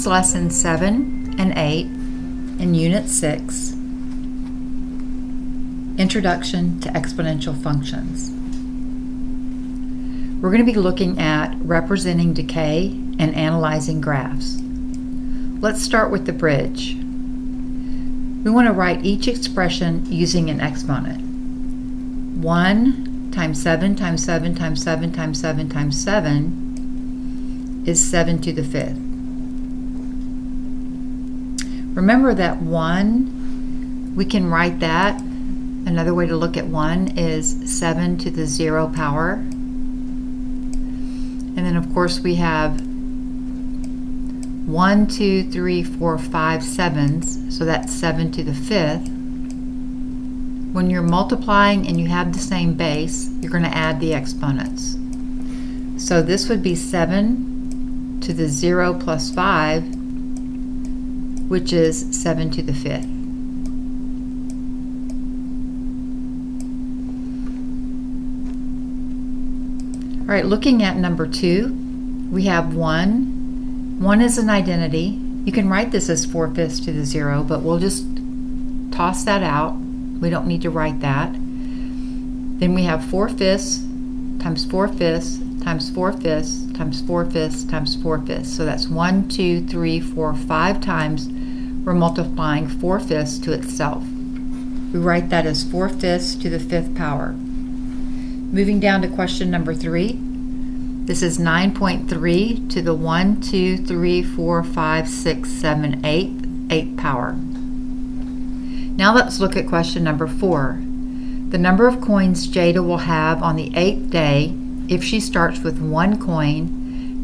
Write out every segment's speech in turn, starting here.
is lesson 7 and 8 in Unit 6, Introduction to Exponential Functions. We're going to be looking at representing decay and analyzing graphs. Let's start with the bridge. We want to write each expression using an exponent. 1 times 7 times 7 times 7 times 7 times 7 is 7 to the 5th. Remember that 1, we can write that. Another way to look at 1 is 7 to the 0 power. And then of course we have 1, 2, 3, 4, 5 7s, so that's 7 to the 5th. When you're multiplying and you have the same base, you're going to add the exponents. So this would be 7 to the 0 plus 5, which is 7 to the 5th. All right, looking at number 2, we have 1. 1 is an identity. You can write this as 4/5 to the 0, but we'll just toss that out. We don't need to write that. Then we have 4/5 times 4/5 times 4/5 times 4/5 times 4/5. So that's 1, 2, 3, 4, 5 times we're multiplying 4/5 to itself. We write that as 4/5 to the 5th power. Moving down to question number 3. This is 9.3 to the 1, 2, 3, 4, 5, 6, 7, 8th power. Now let's look at question number 4. The number of coins Jada will have on the 8th day if she starts with 1 coin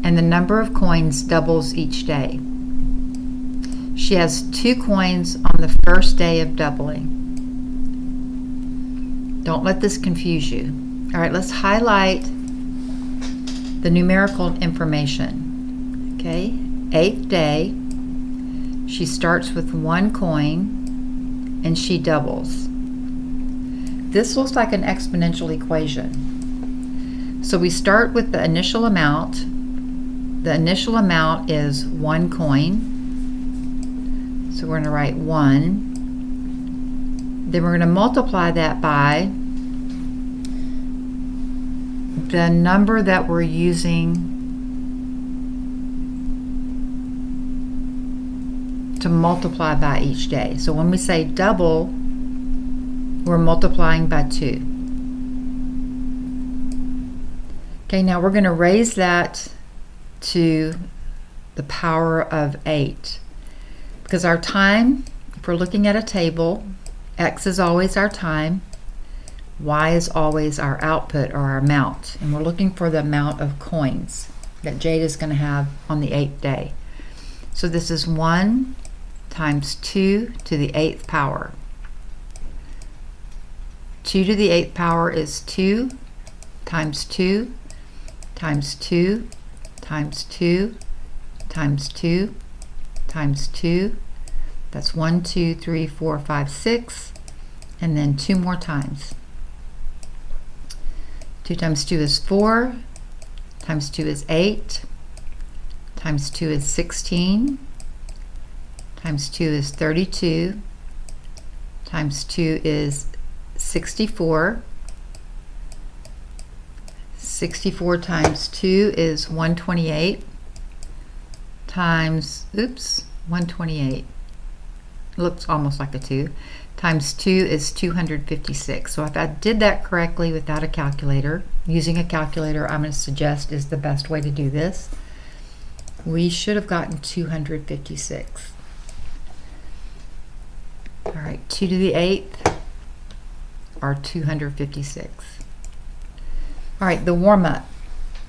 and the number of coins doubles each day. She has 2 coins on the first day of doubling. Don't let this confuse you. All right, let's highlight the numerical information. Okay, 8th day, she starts with 1 coin and she doubles. This looks like an exponential equation. So we start with the initial amount. The initial amount is 1 coin. So we're going to write 1. Then we're going to multiply that by the number that we're using to multiply by each day. So when we say double, we're multiplying by 2. Okay, now we're going to raise that to the power of 8. Because our time, if we're looking at a table, X is always our time, Y is always our output or our amount. And we're looking for the amount of coins that Jada is going to have on the 8th day. So this is 1 times 2 to the 8th power. 2 to the 8th power is 2 times 2 times 2 times 2 times 2 times 2. That's 1, 2, 3, 4, 5, 6, and then 2 more times. 2 times 2 is 4, times 2 is 8, times 2 is 16, times 2 is 32, times 2 is 64. 64 times 2 is 128 times, 128. Looks almost like a 2. Times 2 is 256. So if I did that correctly without a calculator, using a calculator I'm going to suggest is the best way to do this. We should have gotten 256. All right, 2 to the 8th are 256. All right, the warm-up.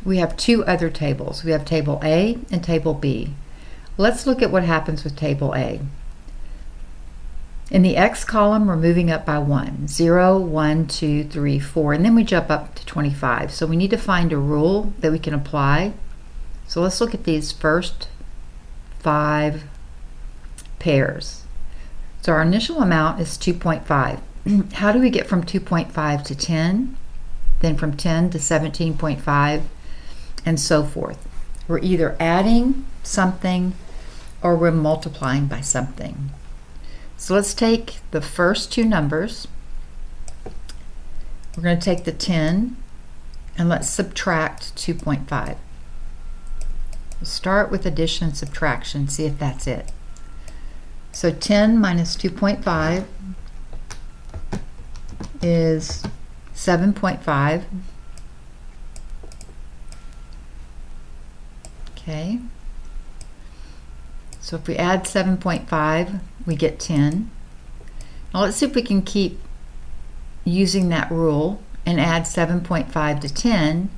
We have 2 other tables. We have table A and table B. Let's look at what happens with table A. In the X column, we're moving up by 1. 0, 1, 2, 3, 4, and then we jump up to 25. So we need to find a rule that we can apply. So let's look at these first 5 pairs. So our initial amount is 2.5. How do we get from 2.5 to 10? Then from 10 to 17.5, and so forth. We're either adding something or we're multiplying by something. So let's take the first two numbers. We're going to take the 10 and let's subtract 2.5. We'll start with addition and subtraction, see if that's it. So 10 minus 2.5 is 7.5. Okay. So if we add 7.5, we get 10. Now let's see if we can keep using that rule and add 7.5 to 10.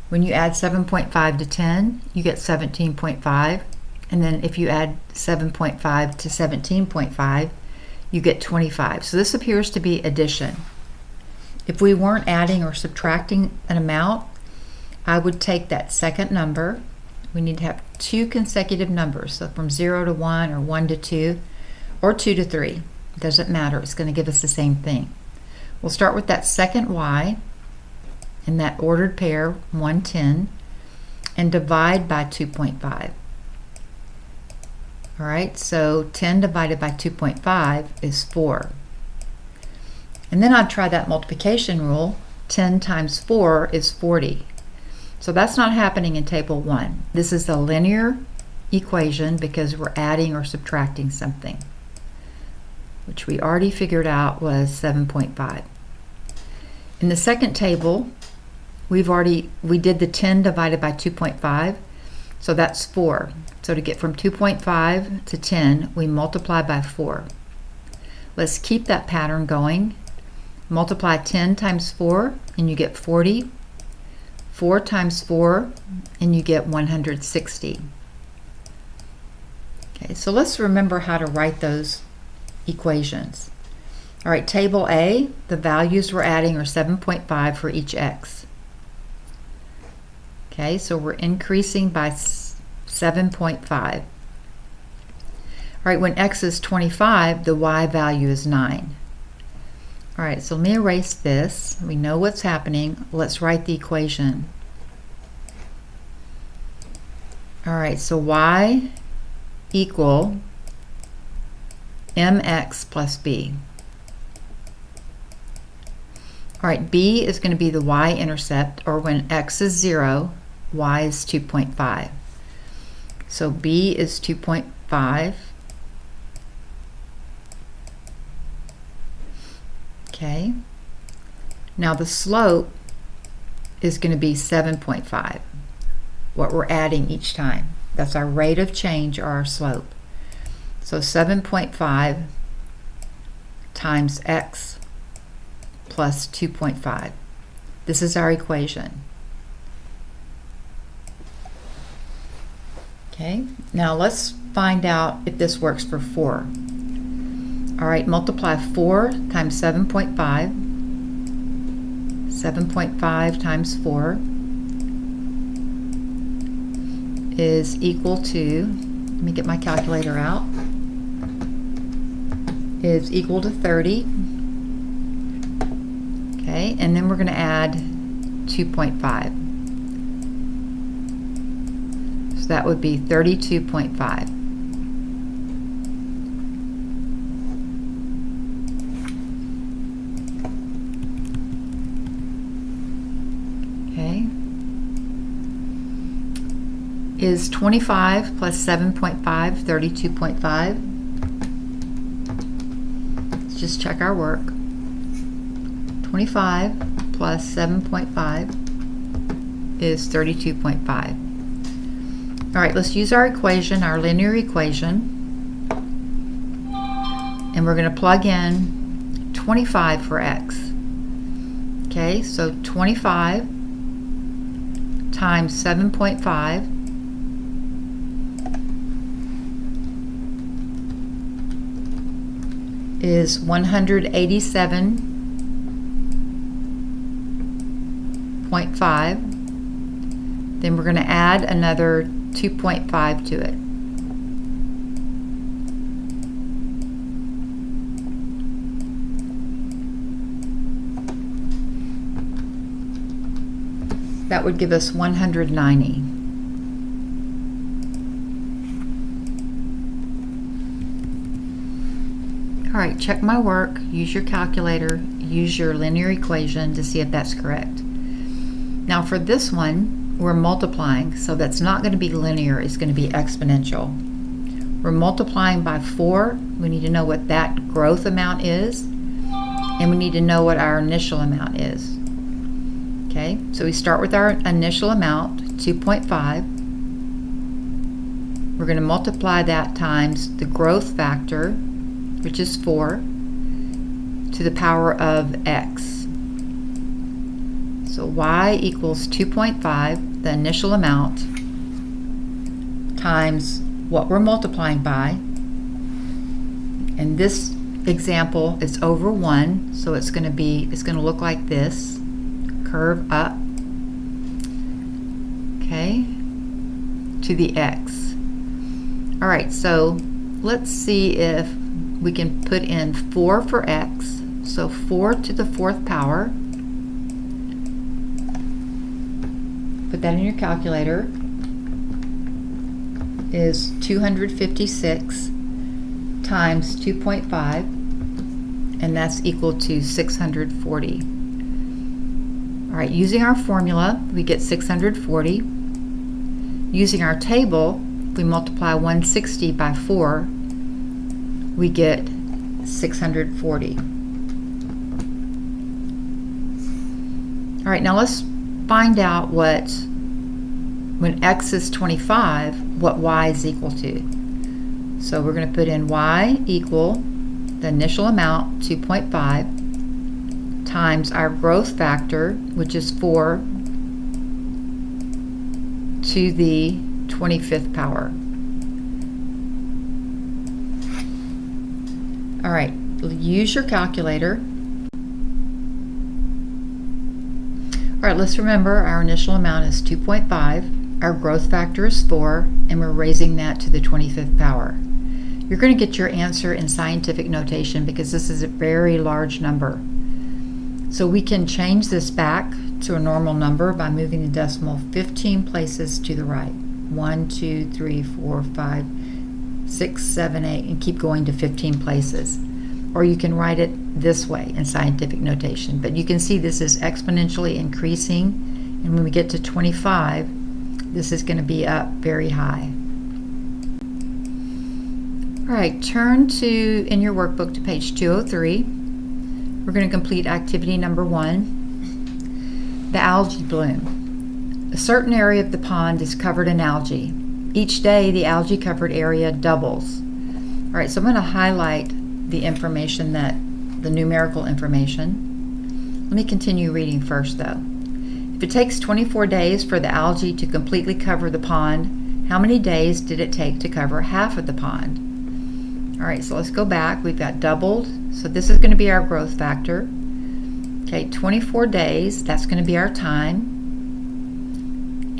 When you add 7.5 to 10, you get 17.5. And then if you add 7.5 to 17.5, you get 25. So this appears to be addition. If we weren't adding or subtracting an amount, I would take that second number. We need to have two consecutive numbers, so from 0 to 1 or 1 to 2 or 2 to 3. It doesn't matter, it's going to give us the same thing. We'll start with that second y in that ordered pair, 110, and divide by 2.5. All right, so 10 divided by 2.5 is 4. And then I'd try that multiplication rule. 10 times 4 is 40. So that's not happening in table 1. This is a linear equation because we're adding or subtracting something, which we already figured out was 7.5. In the second table, we did the 10 divided by 2.5, so that's 4. So to get from 2.5 to 10, we multiply by 4. Let's keep that pattern going. Multiply 10 times 4 and you get 40. 4 times 4 and you get 160. Okay, so let's remember how to write those equations. All right, table A, the values we're adding are 7.5 for each x. Okay, so we're increasing by 7.5. All right, when x is 25, the y value is 9. All right, so let me erase this. We know what's happening. Let's write the equation. All right, so y equal mx plus b. All right, b is going to be the y-intercept, or when x is 0, y is 2.5. So b is 2.5. Okay. Now the slope is going to be 7.5, what we're adding each time. That's our rate of change or our slope. So 7.5 times x plus 2.5. This is our equation. Okay, now let's find out if this works for 4. All right, multiply 4 times 7.5. 7.5 times 4 is equal to, let me get my calculator out, is equal to 30. Okay, and then we're going to add 2.5. So that would be 32.5. Okay. Is 25 plus 7.5 32.5? Let's just check our work. 25 plus 7.5 is 32.5. All right, let's use our equation, our linear equation, and we're going to plug in 25 for x. Okay, so 25 times 7.5 is 187.5. Then we're going to add another 2.5 to it. That would give us 190. right, check my work, use your calculator, use your linear equation to see if that's correct. Now for this one, we're multiplying, so that's not going to be linear, it's going to be exponential. We're multiplying by 4. We need to know what that growth amount is, and we need to know what our initial amount is. Okay, so we start with our initial amount, 2.5. We're going to multiply that times the growth factor, which is 4, to the power of x. So y equals 2.5, the initial amount, times what we're multiplying by. In this example, it's over 1, so it's going to look like this, curve up, okay, to the x. All right, so let's see if we can put in 4 for x. So 4 to the 4th power. Put that in your calculator. Is 256 times 2.5, and that's equal to 640. All right, using our formula, we get 640. Using our table, we multiply 160 by 4, we get 640. All right, now let's find out what, when x is 25, what y is equal to. So we're going to put in y equal the initial amount, 2.5, times our growth factor, which is 4, to the 25th power. All right, use your calculator. All right, let's remember our initial amount is 2.5, our growth factor is 4, and we're raising that to the 25th power. You're going to get your answer in scientific notation because this is a very large number. So we can change this back to a normal number by moving the decimal 15 places to the right. 1, 2, 3, 4, 5, 6, 7, 8, and keep going to 15 places. Or you can write it this way in scientific notation. But you can see this is exponentially increasing, and when we get to 25, this is going to be up very high. All right, turn to, in your workbook, to page 203. We're going to complete activity number 1, the algae bloom. A certain area of the pond is covered in algae. Each day, the algae covered area doubles. All right, so I'm going to highlight the information, the numerical information. Let me continue reading first, though. If it takes 24 days for the algae to completely cover the pond, how many days did it take to cover half of the pond? All right, so let's go back. We've got doubled, so this is going to be our growth factor. Okay, 24 days, that's going to be our time.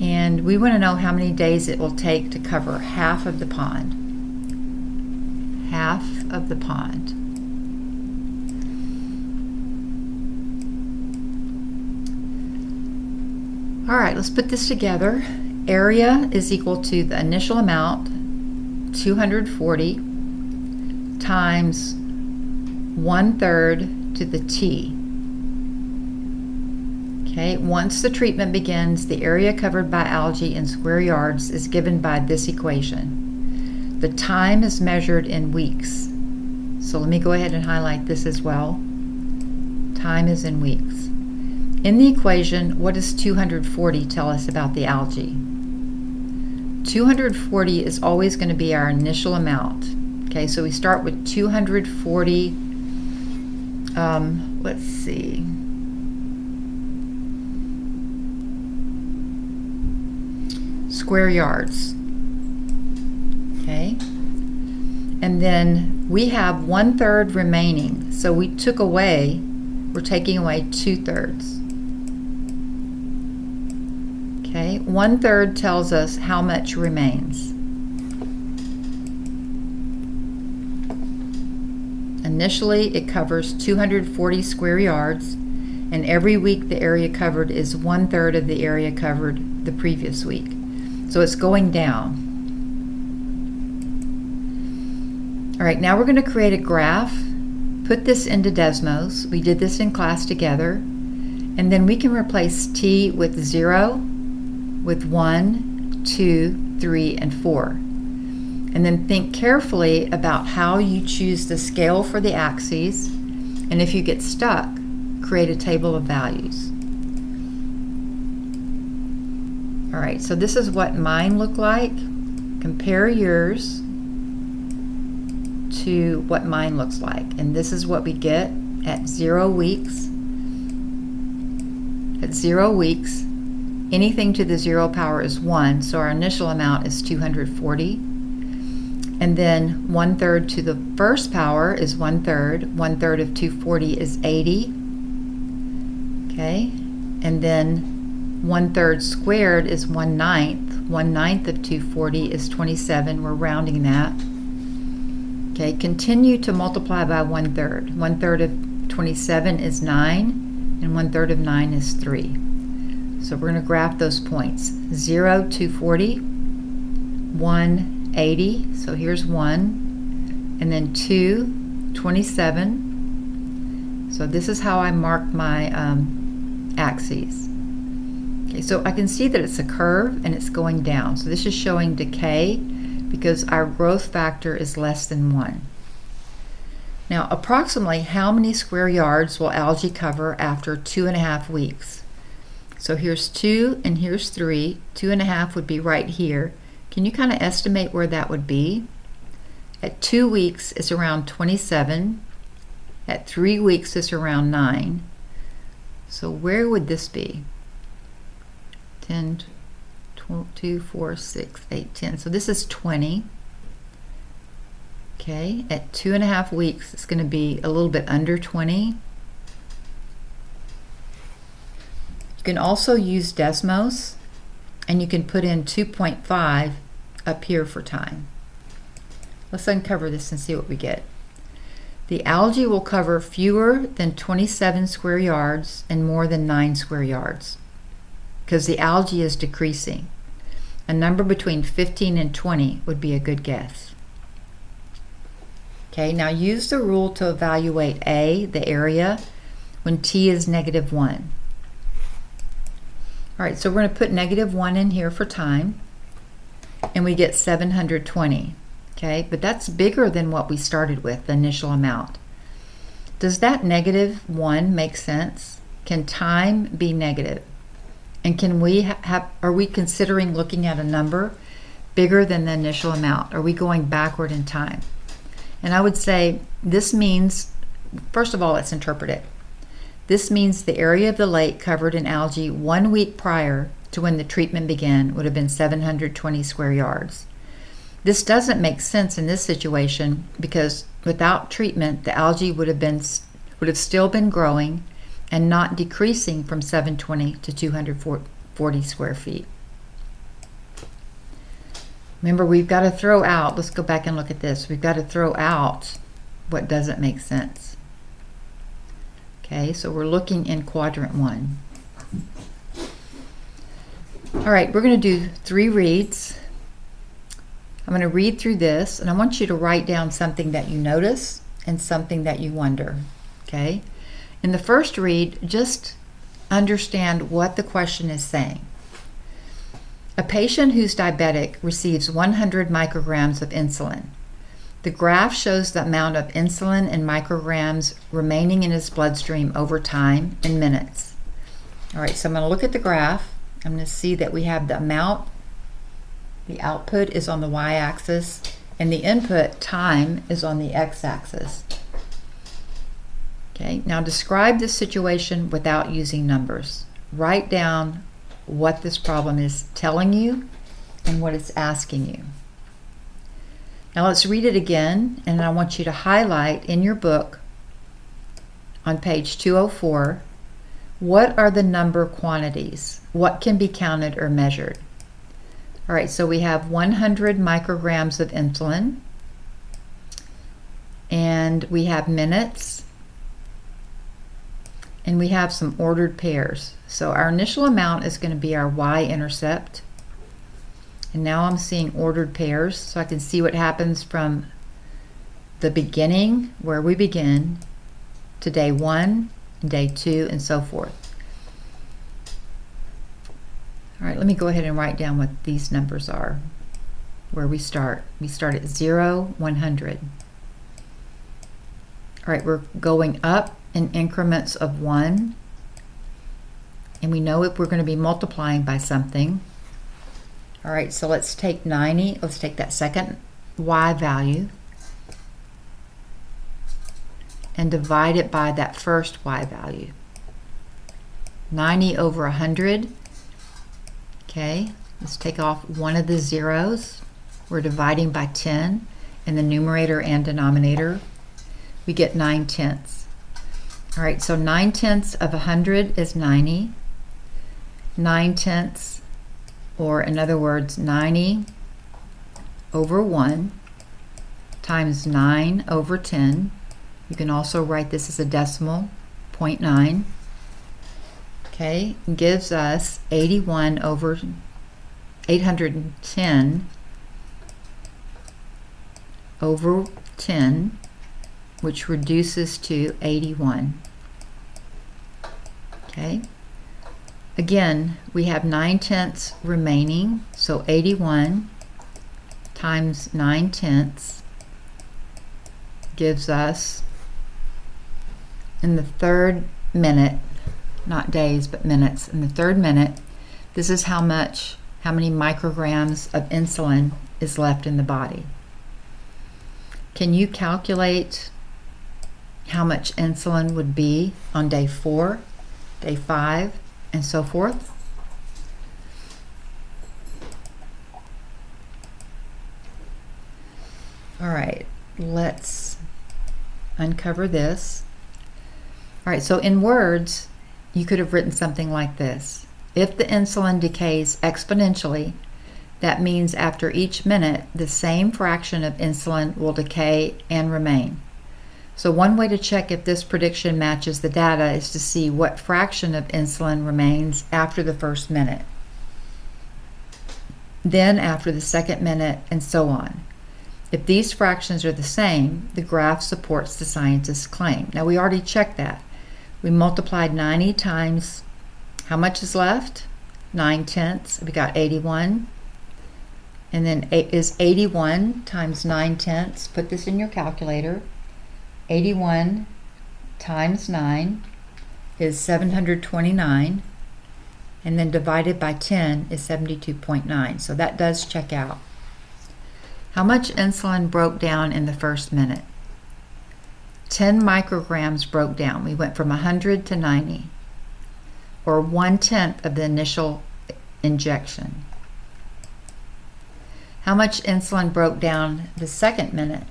And we want to know how many days it will take to cover half of the pond. Half of the pond. All right, let's put this together. Area is equal to the initial amount, 240, times 1/3 to the t. Okay, once the treatment begins, the area covered by algae in square yards is given by this equation. The time is measured in weeks. So let me go ahead and highlight this as well. Time is in weeks. In the equation, what does 240 tell us about the algae? 240 is always going to be our initial amount. Okay, so we start with 240, let's see. Square yards. Okay, and then we have 1/3 remaining, so we're taking away 2/3. Okay, 1/3 tells us how much remains. Initially, it covers 240 square yards, and every week the area covered is 1/3 of the area covered the previous week. So it's going down. All right, now we're going to create a graph put this into Desmos. We did this in class together. And then we can replace t with 0, with 1, 2, 3, and 4. And then think carefully about how you choose the scale for the axes. And if you get stuck, create a table of values. All right, so this is what mine look like. Compare yours to what mine looks like. And this is what we get at 0 weeks. At 0 weeks, anything to the 0 power is 1, so our initial amount is 240. And then 1/3 to the first power is 1/3. 1/3 of 240 is 80. Okay, and then 1/3 squared is 1/9. 1/9 of 240 is 27. We're rounding that. Okay, continue to multiply by 1/3. 1/3 of 27 is 9, and 1/3 of 9 is 3. So we're going to graph those points. 0, 240, 1, 80. So here's 1, and then 2, 27. So this is how I mark my axes. Okay, so I can see that it's a curve and it's going down. So this is showing decay because our growth factor is less than 1. Now, approximately how many square yards will algae cover after 2.5 weeks? So here's 2 and here's 3. 2.5 would be right here. Can you kind of estimate where that would be? At 2 weeks, it's around 27. At 3 weeks, it's around 9. So where would this be? 10, 2, 4, 6, 8, 10. So this is 20. Okay, at 2.5 weeks, it's going to be a little bit under 20. You can also use Desmos, and you can put in 2.5 up here for time. Let's uncover this and see what we get. The algae will cover fewer than 27 square yards and more than 9 square yards because the algae is decreasing. A number between 15 and 20 would be a good guess. Okay, now use the rule to evaluate A, the area, when t is -1. All right, so we're going to put -1 in here for time, and we get 720. Okay, but that's bigger than what we started with, the initial amount. Does that -1 make sense? Can time be negative? And can we are we considering looking at a number bigger than the initial amount? Are we going backward in time? And I would say this means, first of all, let's interpret it. This means the area of the lake covered in algae 1 week prior to when the treatment began would have been 720 square yards. This doesn't make sense in this situation because without treatment, the algae would have still been growing and not decreasing from 720 to 240 square feet. Remember, we've got to throw out, let's go back and look at this. We've got to throw out what doesn't make sense. Okay, so we're looking in quadrant 1. All right, we're going to do 3 reads. I'm going to read through this, and I want you to write down something that you notice and something that you wonder. Okay? In the first read, just understand what the question is saying. A patient who's diabetic receives 100 micrograms of insulin. The graph shows the amount of insulin in micrograms remaining in his bloodstream over time in minutes. All right, so I'm going to look at the graph. I'm going to see that we have the amount, the output is on the y-axis, and the input, time, is on the x-axis. Okay, now describe this situation without using numbers. Write down what this problem is telling you and what it's asking you. Now let's read it again, and I want you to highlight in your book on page 204, what are the number quantities? What can be counted or measured? All right, so we have 100 micrograms of insulin, and we have minutes, and we have some ordered pairs. So our initial amount is going to be our y-intercept. And now I'm seeing ordered pairs, so I can see what happens from the beginning, where we begin, to day 1, day 2, and so forth. All right, let me go ahead and write down what these numbers are, where we start. We start at 0, 100. All right, we're going up in increments of 1, and we know if we're going to be multiplying by something. All right, so let's take 90. Let's take that second y value and divide it by that first y value. 90 over 100. Okay, let's take off one of the zeros. We're dividing by 10 in the numerator and denominator. We get 9/10. All right, so 9/10 of 100 is 90. 9/10, or in other words, 90 over 1 times 9 over 10. You can also write this as a decimal, 0.9. Okay, gives us 81 over 810 over 10, which reduces to 81. Okay, again, we have 9/10 remaining, so 81 times 9/10 gives us, in the third minute, not days but minutes, in the third minute, this is how many micrograms of insulin is left in the body. Can you calculate how much insulin would be on day 4, day 5, and so forth? All right, let's uncover this. All right, so in words, you could have written something like this. If the insulin decays exponentially, that means after each minute, the same fraction of insulin will decay and remain. So one way to check if this prediction matches the data is to see what fraction of insulin remains after the first minute, then after the second minute, and so on. If these fractions are the same, the graph supports the scientist's claim. Now we already checked that. We multiplied 90 times, how much is left? 9/10. We got 81. And then is 81 times 9/10. Put this in your calculator. 81 times 9 is 729. And then divided by 10 is 72.9. So that does check out. How much insulin broke down in the first minute? 10 micrograms broke down. We went from 100 to 90, or 1/10 of the initial injection. How much insulin broke down the second minute?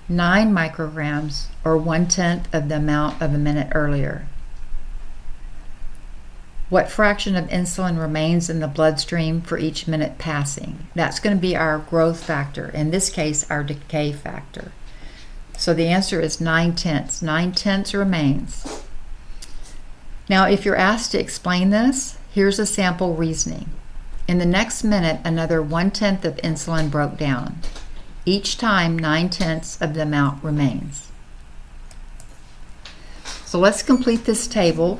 9 micrograms, or 1/10 of the amount of a minute earlier. What fraction of insulin remains in the bloodstream for each minute passing? That's going to be our growth factor, in this case our decay factor. So the answer is 9/10. 9/10 remains. Now if you're asked to explain this, here's a sample reasoning. In the next minute, another 1/10 of insulin broke down. Each time, 9/10 of the amount remains. So let's complete this table.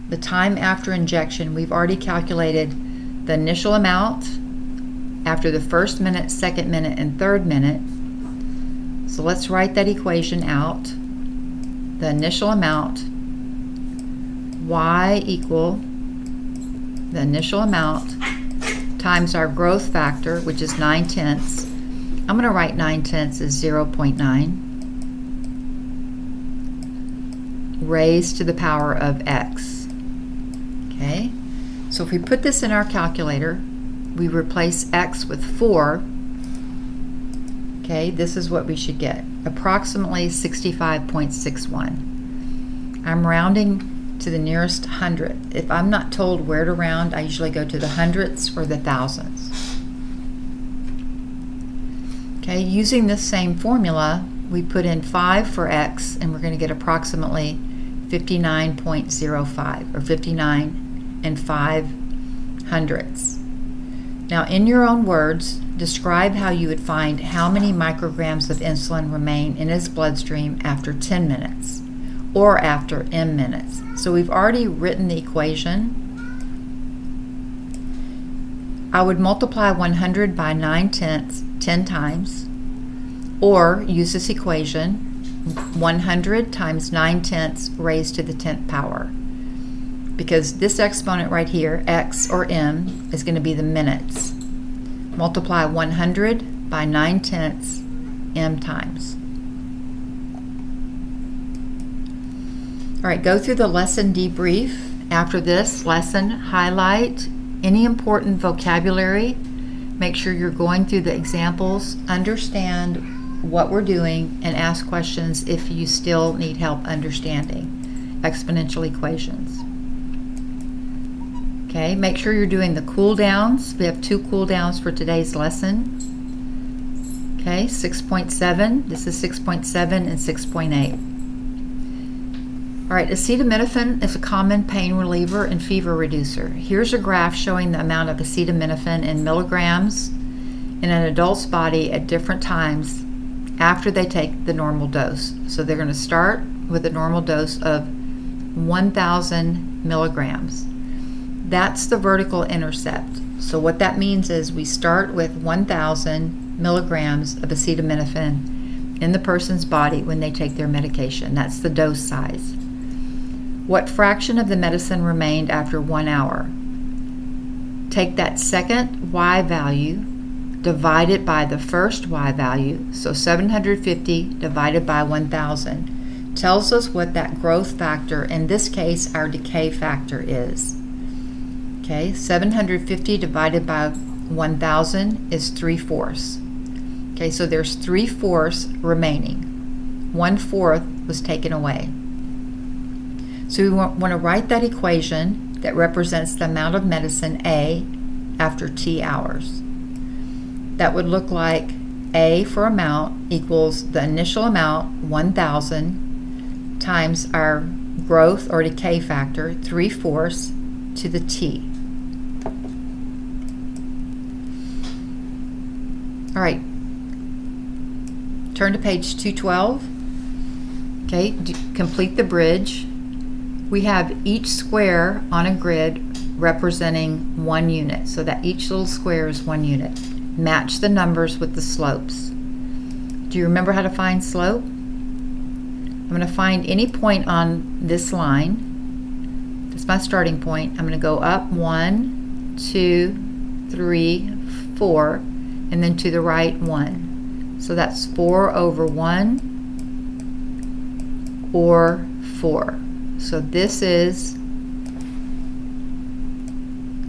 The time after injection, we've already calculated the initial amount after the first minute, second minute, and third minute. So let's write that equation out. The initial amount, y equal the initial amount times our growth factor, which is 9/10. I'm going to write 9/10 as 0.9 raised to the power of x. Okay, so if we put this in our calculator, we replace x with 4. Okay, this is what we should get, approximately 65.61. I'm rounding to the nearest hundredth. If I'm not told where to round, I usually go to the hundredths or the thousandths. Okay, using this same formula, we put in 5 for x, and we're going to get approximately 59.05, or 59 and 5 hundredths. Now, in your own words, describe how you would find how many micrograms of insulin remain in his bloodstream after 10 minutes, or after m minutes. So we've already written the equation. I would multiply 100 by 9/10 10 times, or use this equation, 100 times 9/10 raised to the 10th power. Because this exponent right here, x or m, is going to be the minutes. Multiply 100 by 9/10 m times. All right, go through the lesson debrief. After this lesson, highlight any important vocabulary. Make sure you're going through the examples, understand what we're doing, and ask questions if you still need help understanding exponential equations. Okay, make sure you're doing the cool downs. We have 2 cool downs for today's lesson. Okay, 6.7, this is 6.7 and 6.8. All right, acetaminophen is a common pain reliever and fever reducer. Here's a graph showing the amount of acetaminophen in milligrams in an adult's body at different times after they take the normal dose. So they're going to start with a normal dose of 1,000 milligrams. That's the vertical intercept. So what that means is we start with 1,000 milligrams of acetaminophen in the person's body when they take their medication. That's the dose size. What fraction of the medicine remained after 1 hour? Take that second Y value, divide it by the first Y value, so 750 divided by 1,000 tells us what that growth factor, in this case our decay factor, is. Okay, 750 divided by 1,000 is 3/4. Okay, so there's 3/4 remaining. 1/4 was taken away. So we want to write that equation that represents the amount of medicine A after T hours. That would look like A for amount equals the initial amount, 1,000, times our growth or decay factor, 3/4, to the T. All right, turn to page 212. Okay, complete the bridge. We have each square on a grid representing 1 unit, so that each little square is 1 unit. Match the numbers with the slopes. Do you remember how to find slope? I'm going to find any point on this line. That's my starting point. I'm going to go up 1, 2, 3, 4, and then to the right 1. So that's 4 over 1 or 4. So this is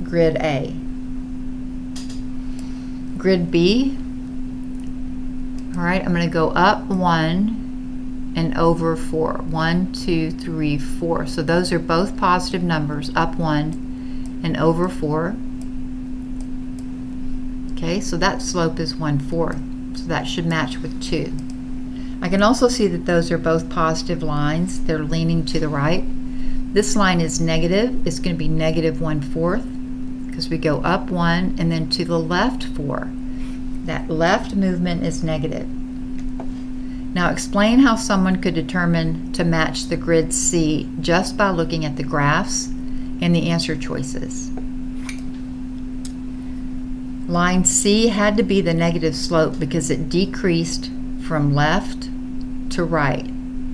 grid A. Grid B, all right, I'm going to go up 1 and over 4. 1, 2, 3, 4. So those are both positive numbers, up 1 and over 4. Okay, so that slope is 1/4. So that should match with 2. I can also see that those are both positive lines. They're leaning to the right. This line is negative. It's going to be negative 1/4 because we go up 1 and then to the left 4. That left movement is negative. Now explain how someone could determine to match the grid C just by looking at the graphs and the answer choices. Line C had to be the negative slope because it decreased from left to right.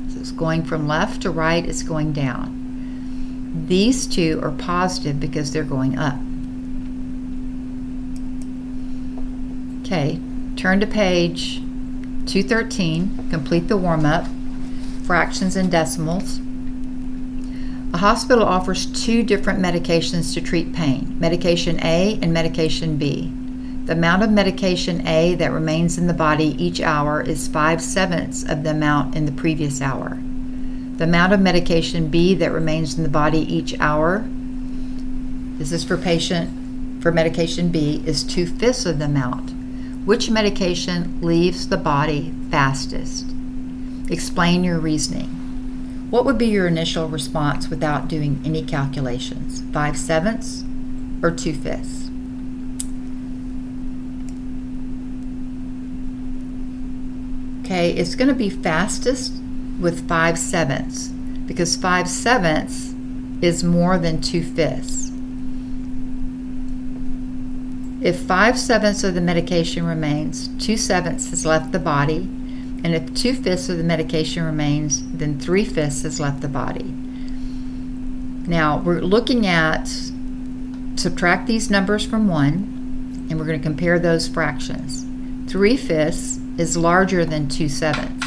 So it's going from left to right, it's going down. These two are positive because they're going up. Okay, turn to page 213, complete the warm-up, fractions and decimals. A hospital offers 2 different medications to treat pain, medication A and medication B. The amount of medication A that remains in the body each hour is 5/7 of the amount in the previous hour. The amount of medication B that remains in the body each hour, this is for medication B, is 2/5 of the amount. Which medication leaves the body fastest? Explain your reasoning. What would be your initial response without doing any calculations? 5/7 or 2/5? Okay, it's going to be fastest with 5/7 because 5/7 is more than 2/5. If 5/7 of the medication remains, 2/7 has left the body, and if 2/5 of the medication remains, then 3/5 has left the body. Now we're looking at, subtract these numbers from 1, and we're going to compare those fractions. 3/5 is larger than 2/7.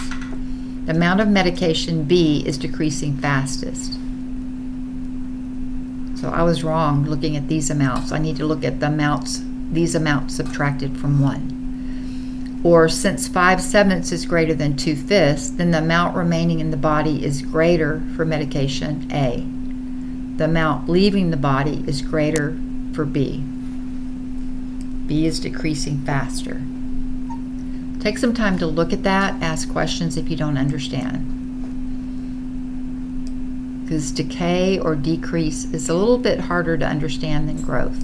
The amount of medication B is decreasing fastest. So I was wrong looking at these amounts. I need to look at the amounts, these amounts subtracted from 1. Or since 5/7 is greater than 2/5, then the amount remaining in the body is greater for medication A. The amount leaving the body is greater for B. B is decreasing faster. Take some time to look at that, ask questions if you don't understand. Because decay or decrease is a little bit harder to understand than growth.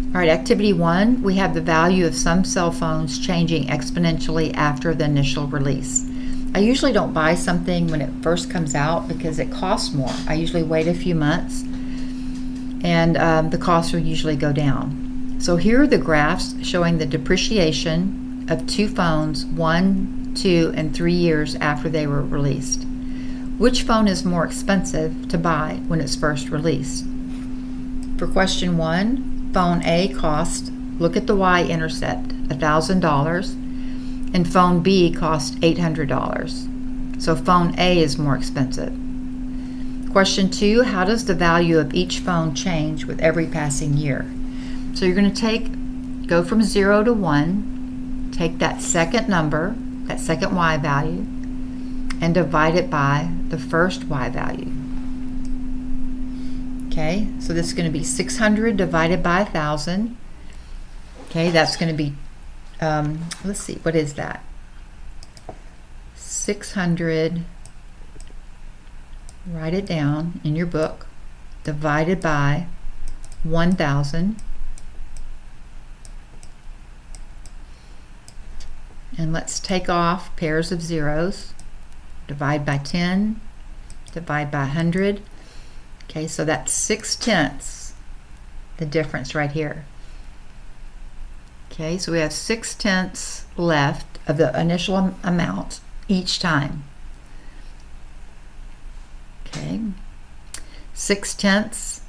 All right, activity 1, we have the value of some cell phones changing exponentially after the initial release. I usually don't buy something when it first comes out because it costs more. I usually wait a few months, and the costs will usually go down. So here are the graphs showing the depreciation of 2 phones 1, 2, and 3 years after they were released. Which phone is more expensive to buy when it's first released? For question 1, phone A cost, look at the y-intercept, $1,000, and phone B cost $800. So phone A is more expensive. Question 2, how does the value of each phone change with every passing year? So you're going to go from 0 to 1, take that second number, that second y value, and divide it by the first y value. Okay, so this is going to be 600 divided by 1,000. Okay, that's going to be, let's see, what is that? 600, write it down in your book, divided by 1,000. And let's take off pairs of zeros. Divide by 10, divide by 100. Okay, so that's 6/10, the difference right here. Okay, so we have 6/10 left of the initial amount each time. Okay, 6/10,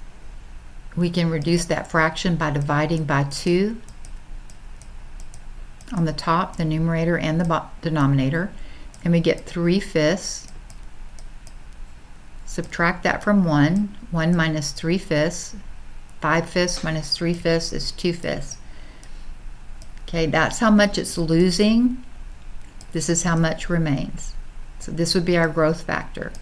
we can reduce that fraction by dividing by 2 on the top, the numerator and the denominator, and we get 3/5. Subtract that from 1. 1 minus 3/5. 5/5 minus 3/5 is 2/5. Okay, that's how much it's losing. This is how much remains. So this would be our growth factor.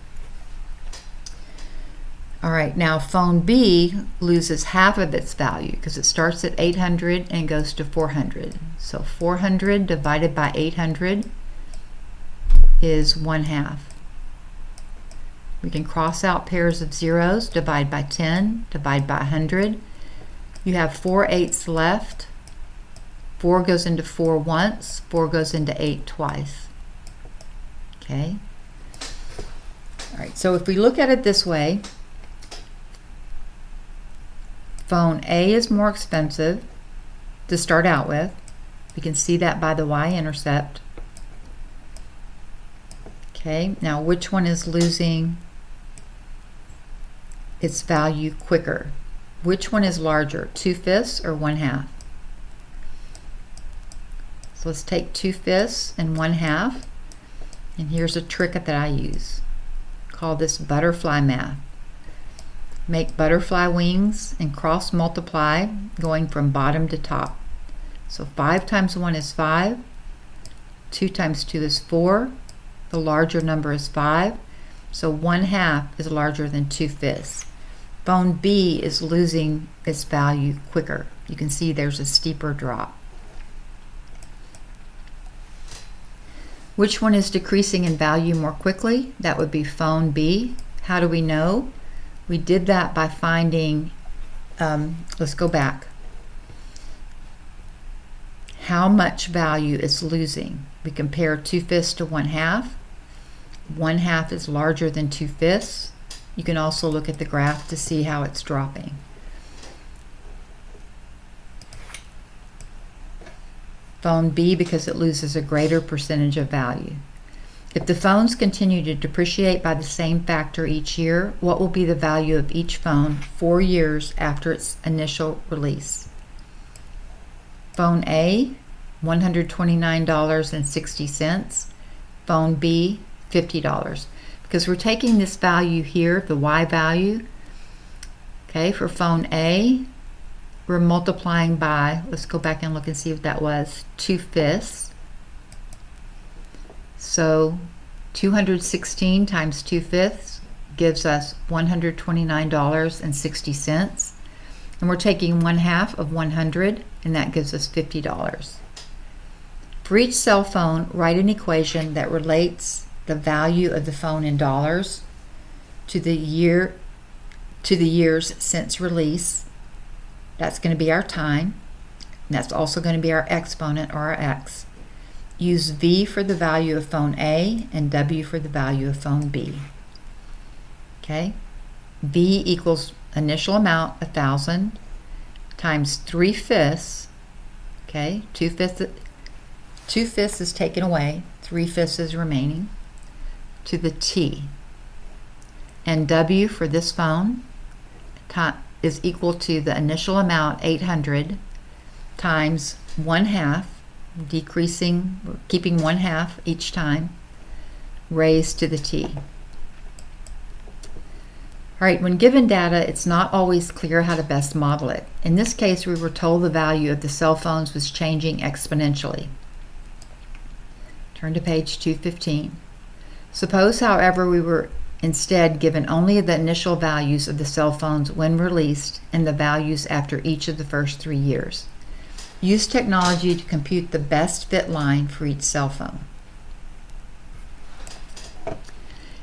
All right, now phone B loses half of its value because it starts at 800 and goes to 400. So 400 divided by 800 is 1/2. We can cross out pairs of zeros, divide by 10, divide by 100. You have 4/8 left. 4 goes into 4 once, 4 goes into 8 twice. Okay? All right, so if we look at it this way, phone A is more expensive to start out with. We can see that by the y-intercept. Okay, now which one is losing its value quicker? Which one is larger, 2/5 or 1/2? So let's take 2/5 and 1/2, and here's a trick that I use. Call this butterfly math. Make butterfly wings and cross multiply going from bottom to top. So 5 times 1 is 5, 2 times 2 is 4, the larger number is 5, so 1/2 is larger than 2/5. Phone B is losing its value quicker. You can see there's a steeper drop. Which one is decreasing in value more quickly? That would be phone B. How do we know? We did that by finding, let's go back. How much value it's losing. We compare 2/5 to 1/2. 1/2 is larger than 2/5. You can also look at the graph to see how it's dropping. Phone B, because it loses a greater percentage of value. If the phones continue to depreciate by the same factor each year, what will be the value of each phone 4 years after its initial release? Phone A, $129.60. Phone B, $50. Because we're taking this value here, the Y value, okay, for phone A, we're multiplying by, let's go back and look and see what that was, 2/5. So 216 times 2/5 gives us $129.60. And we're taking 1/2 of 100, and that gives us $50. For each cell phone, write an equation that relates the value of the phone in dollars to the years since release. That's going to be our time. And that's also going to be our exponent, or our x. Use V for the value of phone A and W for the value of phone B. Okay? V equals initial amount, 1,000, times 3/5. Okay? 2/5 is taken away. 3/5 is remaining, to the T. And W for this phone is equal to the initial amount, 800, times 1/2, decreasing, we're keeping 1/2 each time, raised to the T. All right, when given data, it's not always clear how to best model it. In this case, we were told the value of the cell phones was changing exponentially. Turn to page 215. Suppose, however, we were instead given only the initial values of the cell phones when released and the values after each of the first 3 years. Use technology to compute the best fit line for each cell phone.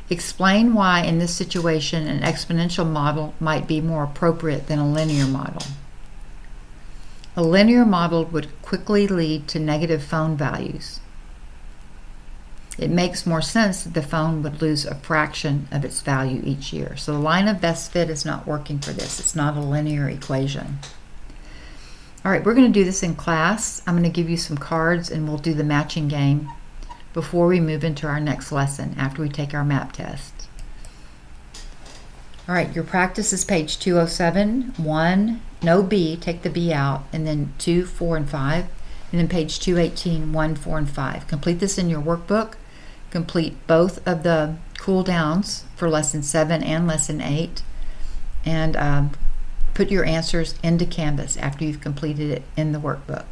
Explain why in this situation an exponential model might be more appropriate than a linear model. A linear model would quickly lead to negative phone values. It makes more sense that the phone would lose a fraction of its value each year. So the line of best fit is not working for this. It's not a linear equation. All right, we're going to do this in class. I'm going to give you some cards and we'll do the matching game before we move into our next lesson after we take our map test. All right, your practice is page 207. 1, no B, take the B out, and then 2, 4, and 5. And then page 218, 1, 4, and 5. Complete this in your workbook. Complete both of the cool downs for lesson 7 and lesson 8. And put your answers into Canvas after you've completed it in the workbook.